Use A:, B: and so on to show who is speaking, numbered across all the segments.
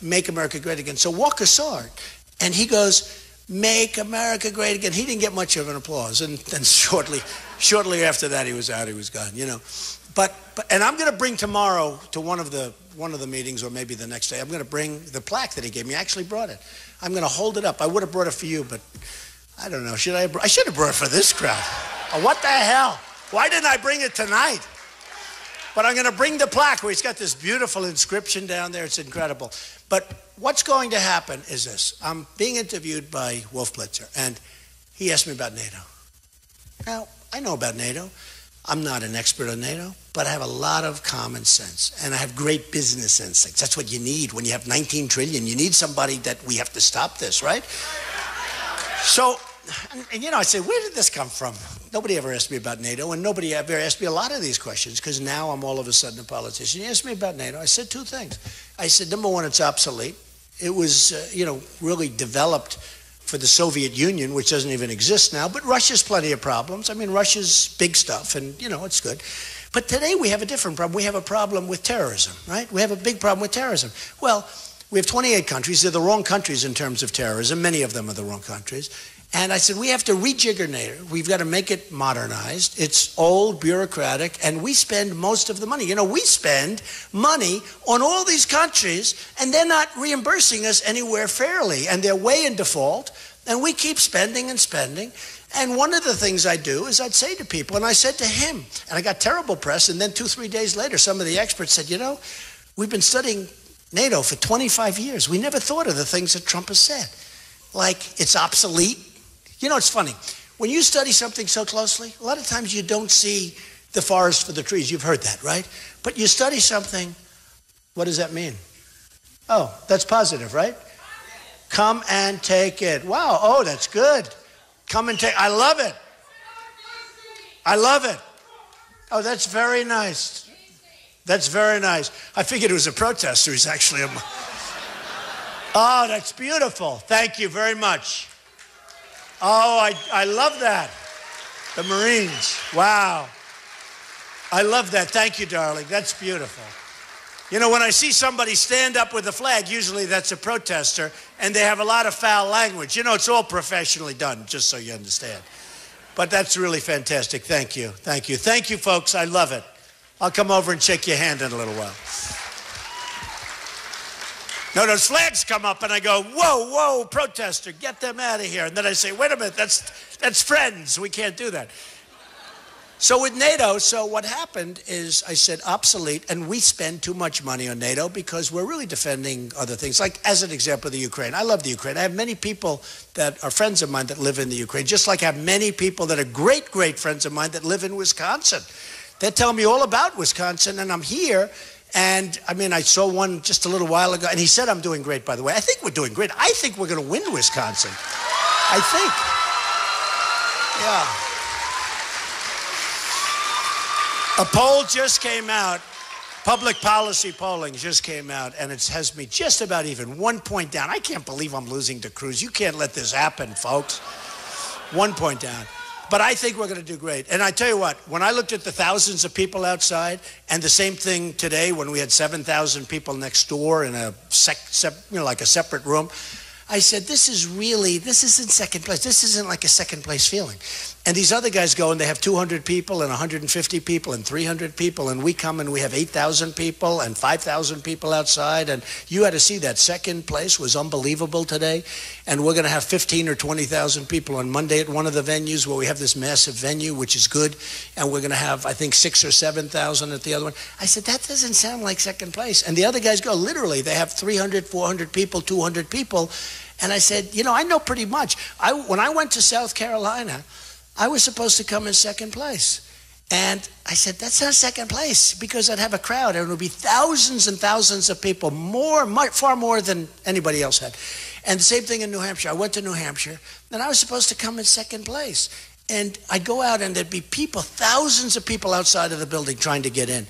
A: Make America Great Again. So Walker saw it, and he goes, Make America Great Again. He didn't get much of an applause, and then shortly after that, he was out, he was gone, you know. But and I'm going to bring tomorrow to one of the meetings, or maybe the next day, I'm going to bring the plaque that he gave me. I actually brought it. I'm going to hold it up. I would have brought it for you, but I don't know. I should have brought it for this crowd. What the hell? Why didn't I bring it tonight? But I'm going to bring the plaque where he's got this beautiful inscription down there. It's incredible. But what's going to happen is this. I'm being interviewed by Wolf Blitzer, and he asked me about NATO. Now, I know about NATO. I'm not an expert on NATO, but I have a lot of common sense, and I have great business instincts. That's what you need when you have 19 trillion. You need somebody that we have to stop this, right? So, and you know, I say, where did this come from? Nobody ever asked me about NATO, and nobody ever asked me a lot of these questions, because now I'm all of a sudden a politician. He asked me about NATO. I said two things. I said, number one, it's obsolete. It was, really developed for the Soviet Union, which doesn't even exist now, but Russia's plenty of problems. I mean, Russia's big stuff, and, it's good. But today we have a different problem. We have a problem with terrorism, right? We have a big problem with terrorism. Well, we have 28 countries. They're the wrong countries in terms of terrorism. Many of them are the wrong countries. And I said, we have to rejigger NATO. We've got to make it modernized. It's old, bureaucratic, and we spend most of the money. We spend money on all these countries, and they're not reimbursing us anywhere fairly, and they're way in default, and we keep spending and spending. And one of the things I do is I'd say to people, and I said to him, and I got terrible press, and then 2-3 days later, some of the experts said, we've been studying NATO for 25 years. We never thought of the things that Trump has said. Like, it's obsolete. It's funny. When you study something so closely, a lot of times you don't see the forest for the trees. You've heard that, right? But you study something, what does that mean? Oh, that's positive, right? Come and take it. Wow, oh, that's good. Come and take, I love it. I love it. Oh, that's very nice. That's very nice. I figured it was a protester. He's actually a... Oh, that's beautiful. Thank you very much. Oh, I love that. The Marines. Wow. I love that. Thank you, darling. That's beautiful. When I see somebody stand up with a flag, usually that's a protester, and they have a lot of foul language. It's all professionally done, just so you understand. But that's really fantastic. Thank you. Thank you. Thank you, folks. I love it. I'll come over and shake your hand in a little while. No, those flags come up, and I go, whoa, protester, get them out of here. And then I say, wait a minute, that's friends. We can't do that. So with NATO, what happened is I said obsolete, and we spend too much money on NATO because we're really defending other things. Like, as an example, the Ukraine. I love the Ukraine. I have many people that are friends of mine that live in the Ukraine, just like I have many people that are great, great friends of mine that live in Wisconsin. They tell me all about Wisconsin, and I'm here. And, I saw one just a little while ago, and he said I'm doing great, by the way. I think we're doing great. I think we're going to win Wisconsin. I think. Yeah. A poll just came out. Public policy polling just came out, and it has me just about even. 1 point down. I can't believe I'm losing to Cruz. You can't let this happen, folks. 1 point down. But I think we're going to do great. And I tell you what, when I looked at the thousands of people outside, and the same thing today when we had 7,000 people next door in a like a separate room, I said, this isn't second place. This isn't like a second place feeling. And these other guys go and they have 200 people and 150 people and 300 people, and we come and we have 8,000 people and 5,000 people outside. And you had to see that second place was unbelievable today. And we're going to have 15 or 20,000 people on Monday at one of the venues where we have this massive venue, which is good. And we're going to have, I think, 6,000 or 7,000 at the other one. I said, that doesn't sound like second place. And the other guys go, literally, they have 300, 400 people, 200 people. And I said, I know pretty much. When I went to South Carolina, I was supposed to come in second place. And I said, that's not second place, because I'd have a crowd and it would be thousands and thousands of people, far more than anybody else had. And the same thing in New Hampshire. I went to New Hampshire, and I was supposed to come in second place. And I'd go out and there'd be people, thousands of people outside of the building trying to get in.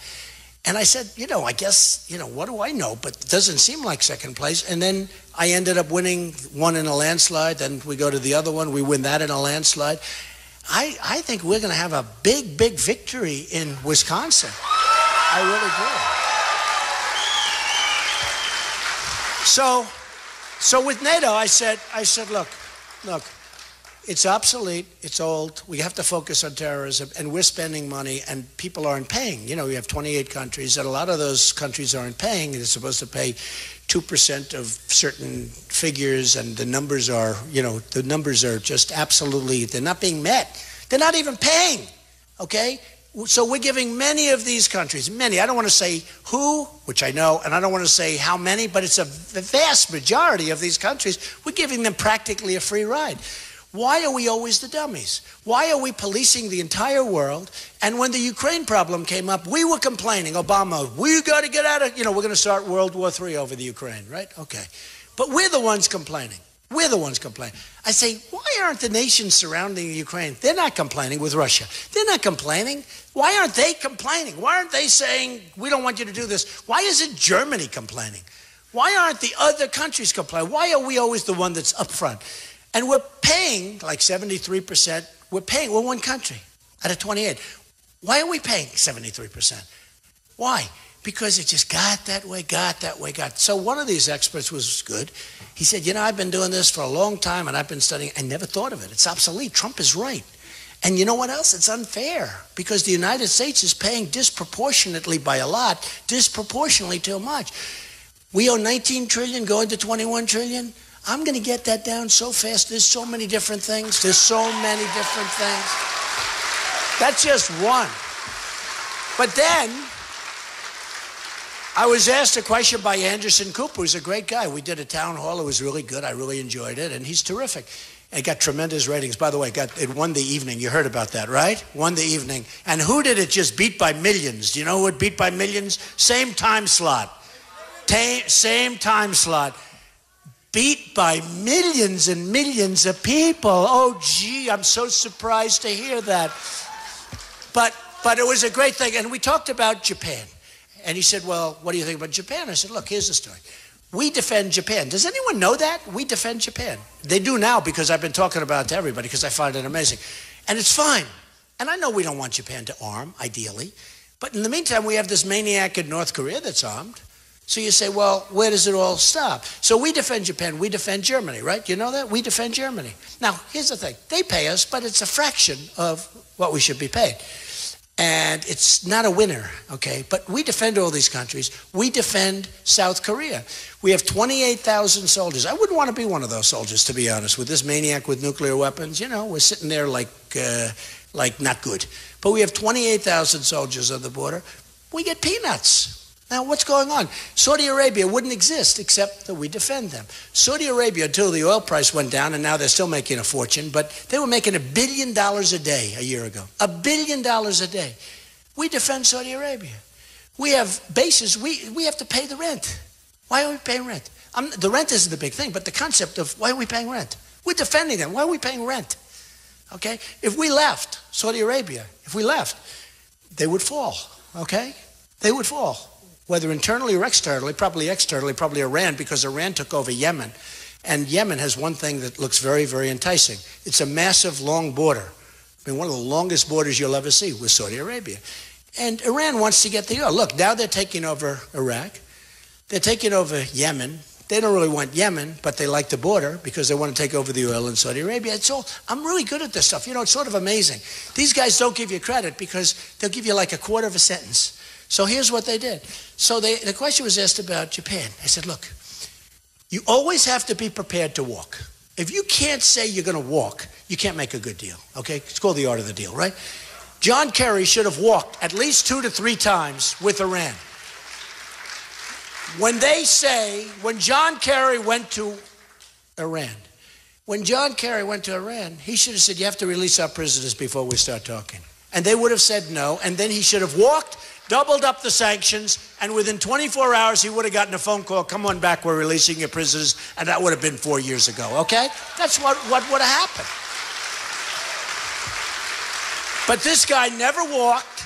A: And I said, I guess, what do I know? But it doesn't seem like second place. And then I ended up winning one in a landslide. Then we go to the other one. We win that in a landslide. I think we're going to have a big, big victory in Wisconsin. I really So with NATO, I said, look, it's obsolete, it's old, we have to focus on terrorism, and we're spending money, and people aren't paying. You know, we have 28 countries, and a lot of those countries aren't paying. They're supposed to pay 2% of certain figures, and the numbers are, just absolutely, they're not being met. They're not even paying, okay? So we're giving many of these countries, I don't want to say who, which I know, and I don't want to say how many, but it's the vast majority of these countries, we're giving them practically a free ride. Why are we always the dummies? Why are we policing the entire world? And when the Ukraine problem came up, we were complaining, Obama, we got to get out of, we're going to start World War III over the Ukraine, right? Okay. But we're the ones complaining. We're the ones complaining. I say, why aren't the nations surrounding Ukraine? They're not complaining with Russia. They're not complaining. Why aren't they complaining? Why aren't they saying, we don't want you to do this? Why isn't Germany complaining? Why aren't the other countries complaining? Why are we always the one that's up front? And we're paying like 73%. We're one country out of 28. Why are we paying 73%? Why? Because it just got that way. So one of these experts was good. He said, I've been doing this for a long time and I've been studying. I never thought of it. It's obsolete. Trump is right. And you know what else? It's unfair because the United States is paying disproportionately by a lot, disproportionately too much. We owe 19 trillion going to 21 trillion. I'm going to get that down so fast. There's so many different things. That's just one. But then I was asked a question by Anderson Cooper, who's a great guy. We did a town hall. It was really good. I really enjoyed it. And he's terrific. It got tremendous ratings. By the way, it won the evening. You heard about that, right? Won the evening. And who did it just beat by millions? Do you know who it beat by millions? Same time slot. Same time slot. Beat by millions and millions of people. Oh, gee, I'm so surprised to hear that. But it was a great thing. And we talked about Japan. And he said, well, what do you think about Japan? I said, look, here's the story. We defend Japan. Does anyone know that? We defend Japan. They do now because I've been talking about it to everybody because I find it amazing. And it's fine. And I know we don't want Japan to arm, ideally. But in the meantime, we have this maniac in North Korea that's armed. So you say, well, where does it all stop? So we defend Japan, we defend Germany, right? You know that? We defend Germany. Now, here's the thing. They pay us, but it's a fraction of what we should be paid. And it's not a winner, okay? But we defend all these countries. We defend South Korea. We have 28,000 soldiers. I wouldn't want to be one of those soldiers, to be honest, with this maniac with nuclear weapons. We're sitting there like not good. But we have 28,000 soldiers on the border. We get peanuts. Now, what's going on? Saudi Arabia wouldn't exist except that we defend them. Saudi Arabia, until the oil price went down, and now they're still making a fortune, but they were making $1 billion a day a year ago. $1 billion a day. We defend Saudi Arabia. We have bases. We have to pay the rent. Why are we paying rent? The rent isn't the big thing, but the concept of why are we paying rent? We're defending them. Why are we paying rent? Okay? If we left Saudi Arabia, they would fall. Okay? They would fall. Whether internally or externally, probably Iran, because Iran took over Yemen. And Yemen has one thing that looks very, very enticing. It's a massive, long border. I mean, one of the longest borders you'll ever see with Saudi Arabia. And Iran wants to get the oil. Look, now they're taking over Iraq. They're taking over Yemen. They don't really want Yemen, but they like the border because they want to take over the oil in Saudi Arabia. I'm really good at this stuff. It's sort of amazing. These guys don't give you credit because they'll give you like a quarter of a sentence. So here's what they did. So the question was asked about Japan. I said, look, you always have to be prepared to walk. If you can't say you're going to walk, you can't make a good deal, okay? It's called the art of the deal, right? John Kerry should have walked at least 2 to 3 times with Iran. When John Kerry went to Iran, he should have said, you have to release our prisoners before we start talking. And they would have said no, and then he should have walked, doubled up the sanctions, and within 24 hours, he would have gotten a phone call, come on back, we're releasing your prisoners, and that would have been 4 years ago, okay? That's what would have happened. But this guy never walked.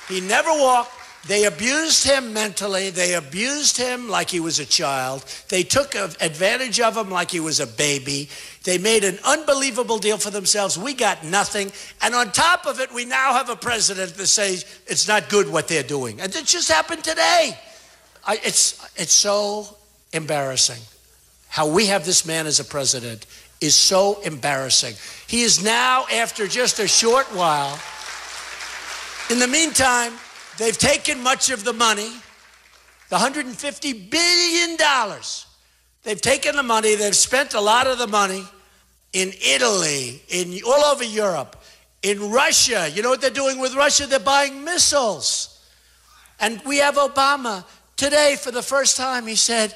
A: He never walked. They abused him mentally. They abused him like he was a child. They took advantage of him like he was a baby. They made an unbelievable deal for themselves. We got nothing. And on top of it, we now have a president that says it's not good what they're doing. And it just happened today. It's so embarrassing. How we have this man as a president is so embarrassing. He is now, after just a short while, in the meantime, they've taken much of the money, the $150 billion. They've taken the money, they've spent a lot of the money in Italy, all over Europe, in Russia. You know what they're doing with Russia? They're buying missiles. And we have Obama today, for the first time, he said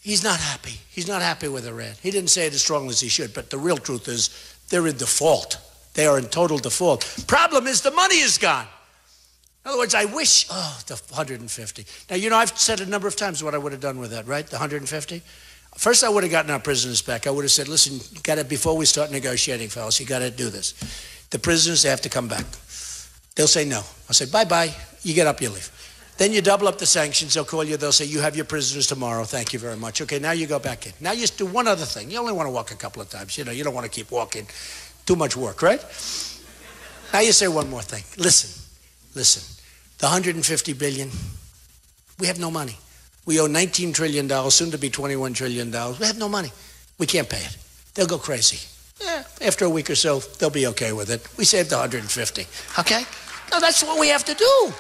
A: he's not happy. He's not happy with Iran. He didn't say it as strongly as he should, but the real truth is they're in default. They are in total default. Problem is the money is gone. In other words, I wish, the 150. Now, you know, I've said a number of times what I would have done with that, right? The 150. First, I would have gotten our prisoners back. I would have said, listen, you got to, before we start negotiating, fellas, you got to do this. The prisoners, they have to come back. They'll say no. I'll say, bye-bye. You get up, you leave. Then you double up the sanctions. They'll call you. They'll say, you have your prisoners tomorrow. Thank you very much. Okay, now you go back in. Now you just do one other thing. You only want to walk a couple of times. You know, you don't want to keep walking. Too much work, right? Now you say one more thing. Listen. The $150 billion, we have no money. We owe $19 trillion, soon to be $21 trillion. We have no money. We can't pay it. They'll go crazy. After a week or so, they'll be okay with it. We saved the 150. Okay? No, that's what we have to do.